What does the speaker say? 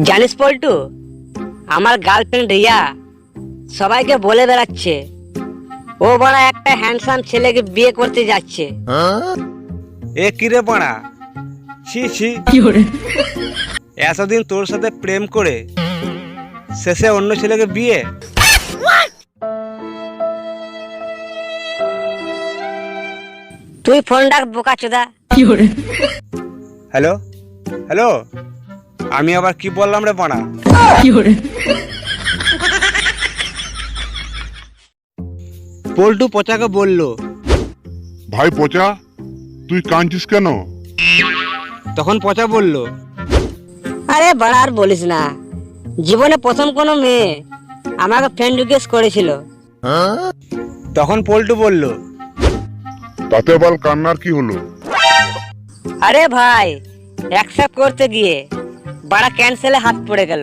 জানিস পল্টু, আমার গার্লফ্রেন্ড রিয়া সবাইকে বলে বেড়াচ্ছে ও বড় একটা হ্যান্ডসাম ছেলেকে বিয়ে করতে যাচ্ছে। এ কিরে পাড়া, ছি ছি, এতদিন তোর সাথে প্রেম করে শেষে অন্য ছেলেকে বিয়ে। তুই ফোন ডাক বোকাচোদা। হ্যালো হ্যালো, আমি আবার কি বললাম রে পাড়া? পল্টু পচাকে বলল। ভাই পচা, তুই কাঁদছিস কেন? তখন পচা বলল, আরে বড়া আর বলিস না, জীবনে প্রথম কোনো মেয়ে আমাকে ফ্রেন্ড রিকোয়েস্ট করেছিল। তখন পল্টু বলল, তাতে বল কান্নার কি হলো? আরে ভাই, অ্যাকসেপ্ট করতে গিয়ে বড়া ক্যান্সেলে হাত পড়ে গেল।